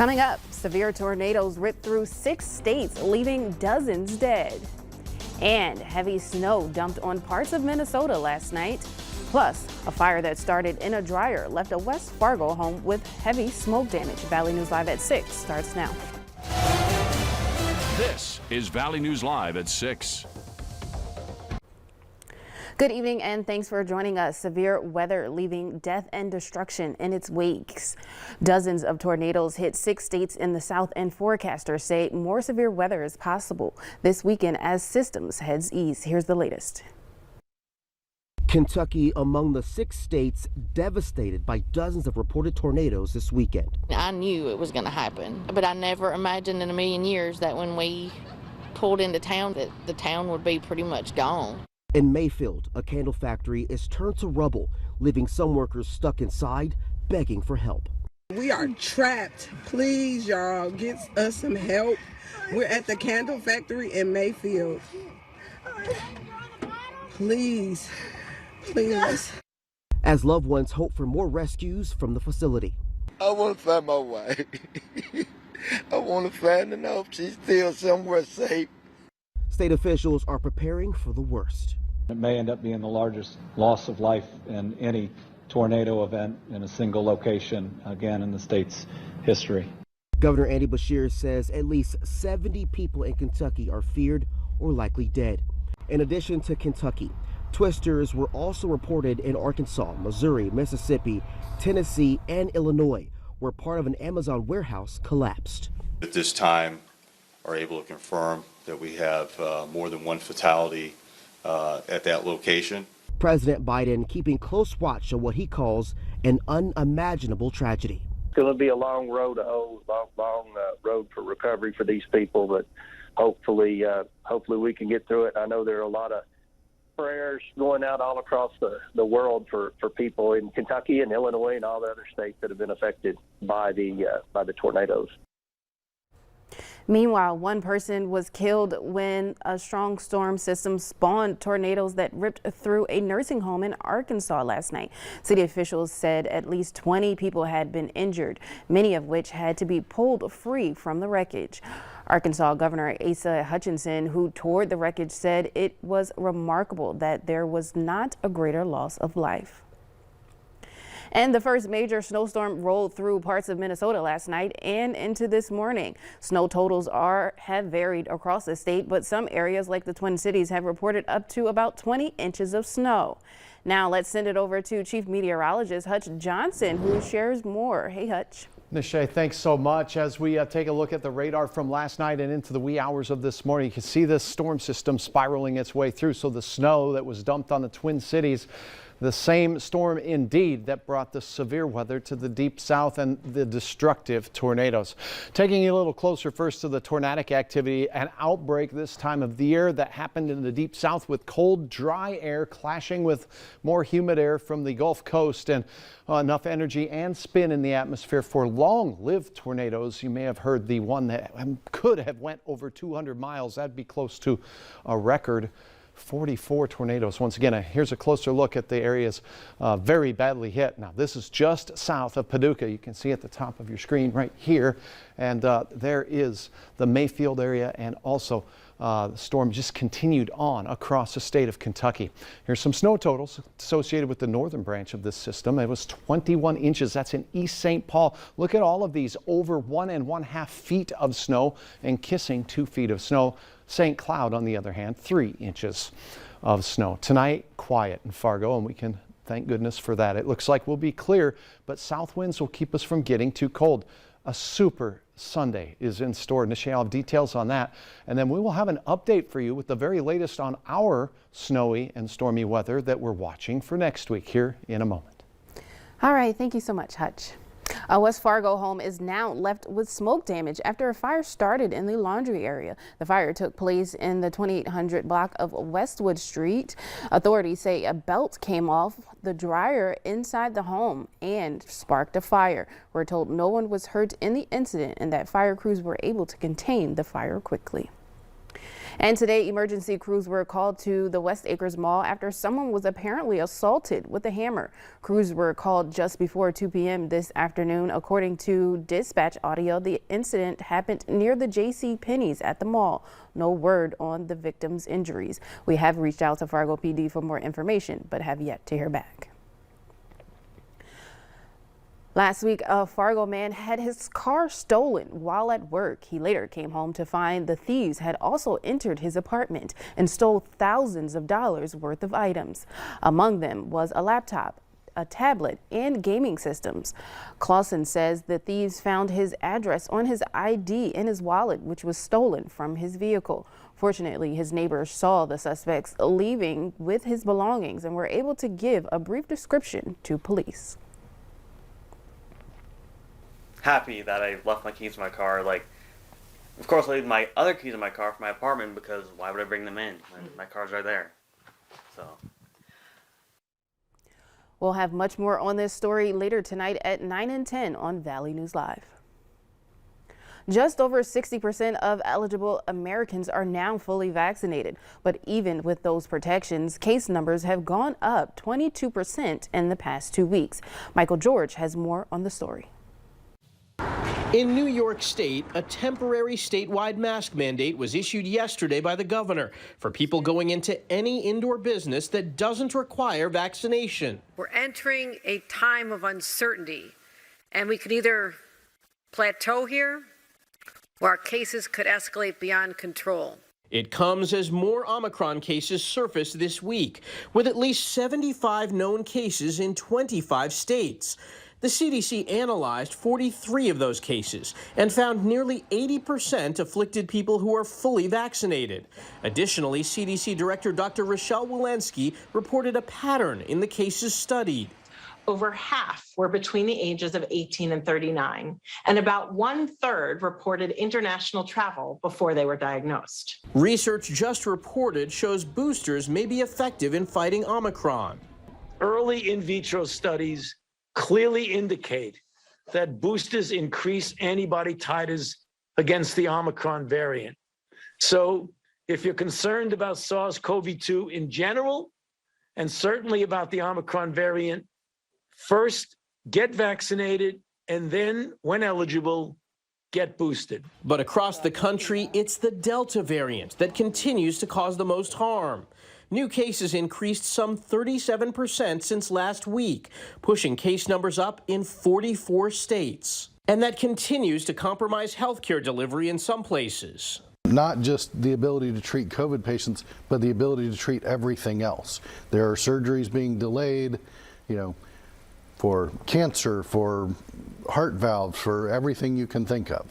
Coming up, severe tornadoes ripped through 6 states, leaving dozens dead. And heavy snow dumped on parts of Minnesota last night. Plus, a fire that started in a dryer left a West Fargo home with heavy smoke damage. Valley News Live at 6 starts now. This is Valley News Live at 6. Good evening and thanks for joining us. Severe weather leaving death and destruction in its wakes. Dozens of tornadoes hit 6 states in the south, and forecasters say more severe weather is possible this weekend as systems heads east. Here's the latest. Kentucky among the 6 states devastated by dozens of reported tornadoes this weekend. I knew it was going to happen, but I never imagined in a million years that when we pulled into town that the town would be pretty much gone. In Mayfield, a candle factory is turned to rubble, leaving some workers stuck inside, begging for help. We are trapped. Please, y'all, get us some help. We're at the candle factory in Mayfield. Please, please. As loved ones hope for more rescues from the facility. I want to find my wife. I want to find her and hope she's still somewhere safe. State officials are preparing for the worst. It may end up being the largest loss of life in any tornado event in a single location, again, in the state's history. Governor Andy Beshear says at least 70 people in Kentucky are feared or likely dead. In addition to Kentucky, twisters were also reported in Arkansas, Missouri, Mississippi, Tennessee, and Illinois, where part of an Amazon warehouse collapsed. At this time, are able to confirm that we have more than one fatality at that location. President Biden keeping close watch on what he calls an unimaginable tragedy. It's going to be a long road to hoe, long road for recovery for these people, but hopefully we can get through it. I know there are a lot of prayers going out all across the world for people in Kentucky and Illinois and all the other states that have been affected by the tornadoes. Meanwhile, one person was killed when a strong storm system spawned tornadoes that ripped through a nursing home in Arkansas last night. City officials said at least 20 people had been injured, many of which had to be pulled free from the wreckage. Arkansas Governor Asa Hutchinson, who toured the wreckage, said it was remarkable that there was not a greater loss of life. And the first major snowstorm rolled through parts of Minnesota last night and into this morning. Snow totals have varied across the state, but some areas like the Twin Cities have reported up to about 20 inches of snow. Now let's send it over to Chief Meteorologist Hutch Johnson, who shares more. Hey, Hutch. Nishay, thanks so much. As we take a look at the radar from last night and into the wee hours of this morning, you can see this storm system spiraling its way through. So the snow that was dumped on the Twin Cities, the same storm indeed that brought the severe weather to the deep south and the destructive tornadoes. Taking a little closer first to the tornadic activity, an outbreak this time of the year that happened in the deep south with cold, dry air clashing with more humid air from the Gulf Coast, and enough energy and spin in the atmosphere for long-lived tornadoes. You may have heard the one that could have went over 200 miles. That'd be close to a record. 44 tornadoes. Once again, here's a closer look at the areas very badly hit. Now, this is just south of Paducah. You can see at the top of your screen right here. And there is the Mayfield area, and also the storm just continued on across the state of Kentucky. Here's some snow totals associated with the northern branch of this system. It was 21 inches. That's in East St. Paul. Look at all of these, over 1.5 feet of snow and kissing 2 feet of snow. St. Cloud, on the other hand, 3 inches of snow. Tonight, quiet in Fargo, and we can thank goodness for that. It looks like we'll be clear, but south winds will keep us from getting too cold. A super Sunday is in store. Nishay, I'll have details on that. And then we will have an update for you with the very latest on our snowy and stormy weather that we're watching for next week here in a moment. All right. Thank you so much, Hutch. A West Fargo home is now left with smoke damage after a fire started in the laundry area. The fire took place in the 2800 block of Westwood Street. Authorities say a belt came off the dryer inside the home and sparked a fire. We're told no one was hurt in the incident and that fire crews were able to contain the fire quickly. And today, emergency crews were called to the West Acres Mall after someone was apparently assaulted with a hammer. Crews were called just before 2 p.m. this afternoon. According to dispatch audio, the incident happened near the JCPenney's at the mall. No word on the victim's injuries. We have reached out to Fargo PD for more information, but have yet to hear back. Last week, a Fargo man had his car stolen while at work. He later came home to find the thieves had also entered his apartment and stole thousands of dollars worth of items. Among them was a laptop, a tablet, and gaming systems. Clausen says the thieves found his address on his ID and his wallet, which was stolen from his vehicle. Fortunately, his neighbors saw the suspects leaving with his belongings and were able to give a brief description to police. Happy that I left my keys in my car. Like, of course I leave my other keys in my car for my apartment because why would I bring them in? My car's right there. So we'll have much more on this story later tonight at 9 and 10 on Valley News Live. Just over 60% of eligible Americans are now fully vaccinated, but even with those protections, case numbers have gone up 22% in the past 2 weeks. Michael George has more on the story. In New York State, a temporary statewide mask mandate was issued yesterday by the governor for people going into any indoor business that doesn't require vaccination. We're entering a time of uncertainty, and we could either plateau here or our cases could escalate beyond control. It comes as more Omicron cases surface this week, with at least 75 known cases in 25 states. The CDC analyzed 43 of those cases and found nearly 80% afflicted people who are fully vaccinated. Additionally, CDC Director Dr. Rochelle Walensky reported a pattern in the cases studied. Over half were between the ages of 18 and 39, and about 1/3 reported international travel before they were diagnosed. Research just reported shows boosters may be effective in fighting Omicron. Early in vitro studies clearly indicate that boosters increase antibody titers against the Omicron variant. So if you're concerned about SARS-CoV-2 in general, and certainly about the Omicron variant, first get vaccinated, and then, when eligible, get boosted. But across the country, it's the Delta variant that continues to cause the most harm. New cases increased some 37% since last week, pushing case numbers up in 44 states. And that continues to compromise healthcare delivery in some places. Not just the ability to treat COVID patients, but the ability to treat everything else. There are surgeries being delayed, for cancer, for heart valves, for everything you can think of.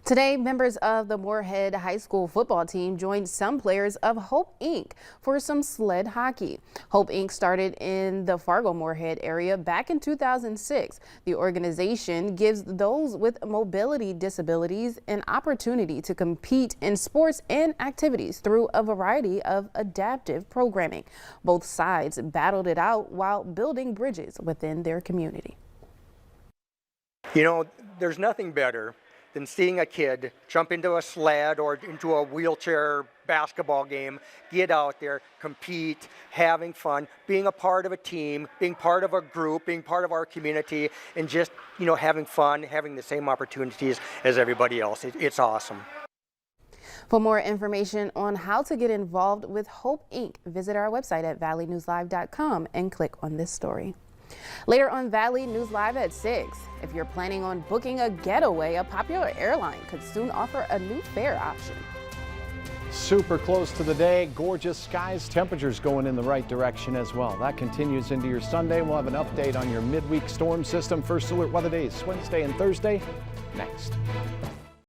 Today, members of the Moorhead High School football team joined some players of Hope Inc. for some sled hockey. Hope Inc. started in the Fargo-Moorhead area back in 2006. The organization gives those with mobility disabilities an opportunity to compete in sports and activities through a variety of adaptive programming. Both sides battled it out while building bridges within their community. There's nothing better than seeing a kid jump into a sled or into a wheelchair basketball game, get out there, compete, having fun, being a part of a team, being part of a group, being part of our community, and just, having fun, having the same opportunities as everybody else. It's awesome. For more information on how to get involved with Hope Inc., visit our website at valleynewslive.com and click on this story. Later on Valley News Live at 6, if you're planning on booking a getaway, a popular airline could soon offer a new fare option. Super close to the day, gorgeous skies, temperatures going in the right direction as well. That continues into your Sunday. We'll have an update on your midweek storm system. First alert weather days Wednesday and Thursday next.